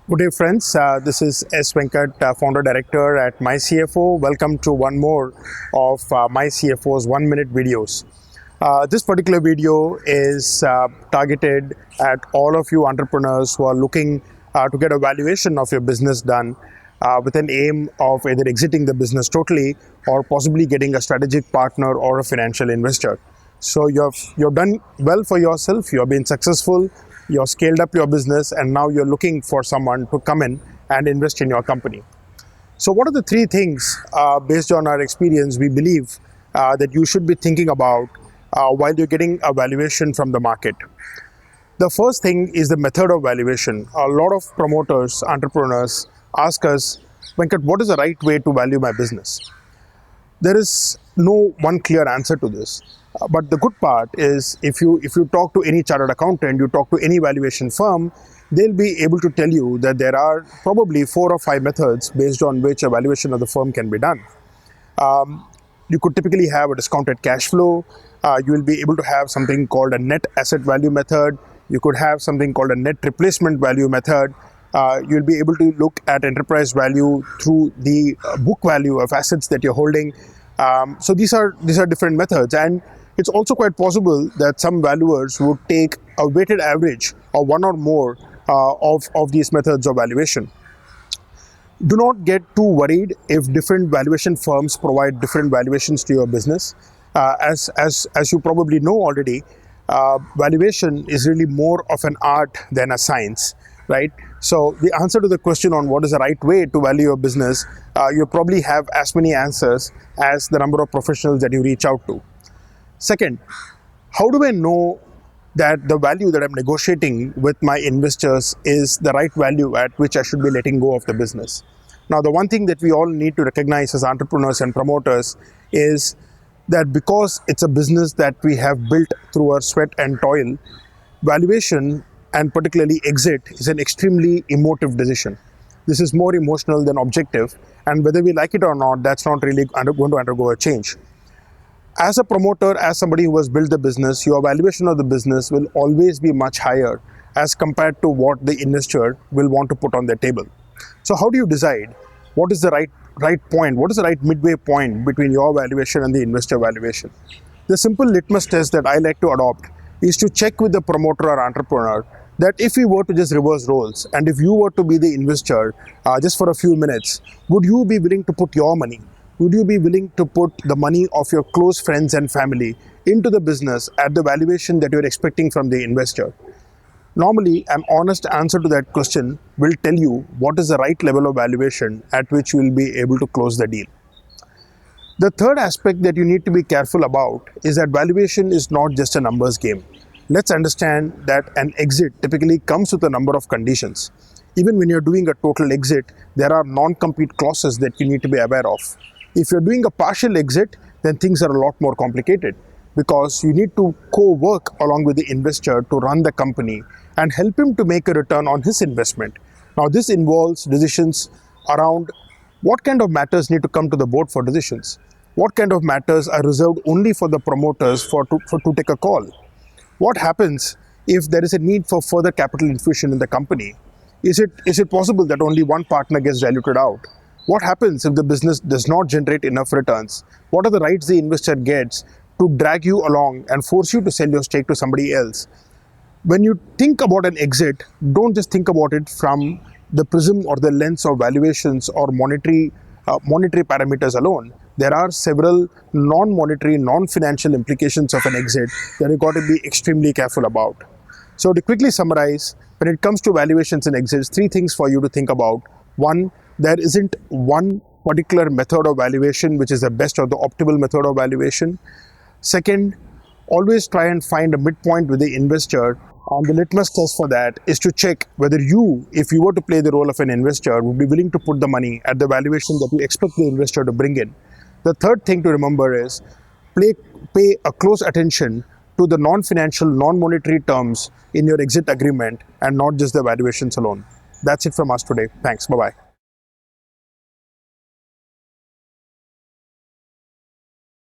Good day, friends. This is S. Venkat, Founder Director at My CFO. Welcome to one more of My CFO's 1-minute videos. This particular video is targeted at all of you entrepreneurs who are looking to get a valuation of your business done with an aim of either exiting the business totally or possibly getting a strategic partner or a financial investor. So you've done well for yourself, you've been successful, you've scaled up your business, and now you're looking for someone to come in and invest in your company. So what are the three things, based on our experience, we believe that you should be thinking about while you're getting a valuation from the market? The first thing is the method of valuation. A lot of promoters, entrepreneurs ask us, Venkat, what is the right way to value my business? There is no one clear answer to this. But the good part is if you talk to any chartered accountant, you talk to any valuation firm, they'll be able to tell you that there are probably 4 or 5 methods based on which a valuation of the firm can be done. You could typically have a discounted cash flow. You will be able to have something called a net asset value method. You could have something called a net replacement value method. You'll be able to look at enterprise value through the book value of assets that you're holding. So these are different methods, and it's also quite possible that some valuers would take a weighted average of one or more of these methods of valuation. Do not get too worried if different valuation firms provide different valuations to your business. As you probably know already, valuation is really more of an art than a science, right? So the answer to the question on what is the right way to value your business, you probably have as many answers as the number of professionals that you reach out to. Second, how do I know that the value that I'm negotiating with my investors is the right value at which I should be letting go of the business? Now, the one thing that we all need to recognize as entrepreneurs and promoters is that because it's a business that we have built through our sweat and toil, valuation and particularly exit is an extremely emotive decision. This is more emotional than objective, and whether we like it or not, that's not really going to undergo a change. As a promoter, as somebody who has built the business, your valuation of the business will always be much higher as compared to what the investor will want to put on their table. So how do you decide what is the right point, what is the right midway point between your valuation and the investor valuation? The simple litmus test that I like to adopt is to check with the promoter or entrepreneur that if we were to just reverse roles and if you were to be the investor just for a few minutes, would you be willing to put your money? Would you be willing to put the money of your close friends and family into the business at the valuation that you're expecting from the investor? Normally, an honest answer to that question will tell you what is the right level of valuation at which you will be able to close the deal. The third aspect that you need to be careful about is that valuation is not just a numbers game. Let's understand that an exit typically comes with a number of conditions. Even when you're doing a total exit, there are non-compete clauses that you need to be aware of. If you're doing a partial exit, then things are a lot more complicated because you need to co-work along with the investor to run the company and help him to make a return on his investment. Now, this involves decisions around what kind of matters need to come to the board for decisions. What kind of matters are reserved only for the promoters to take a call? What happens if there is a need for further capital infusion in the company? Is it possible that only one partner gets diluted out? What happens if the business does not generate enough returns? What are the rights the investor gets to drag you along and force you to sell your stake to somebody else? When you think about an exit, don't just think about it from the prism or the lens of valuations or monetary parameters alone. There are several non-monetary, non-financial implications of an exit that you've got to be extremely careful about. So to quickly summarize, when it comes to valuations and exits, 3 things for you to think about. 1, there isn't one particular method of valuation which is the best or the optimal method of valuation. Second, always try and find a midpoint with the investor. And the litmus test for that is to check whether you, if you were to play the role of an investor, would be willing to put the money at the valuation that you expect the investor to bring in. The third thing to remember is pay a close attention to the non-financial, non-monetary terms in your exit agreement and not just the valuations alone. That's it from us today. Thanks. Bye-bye.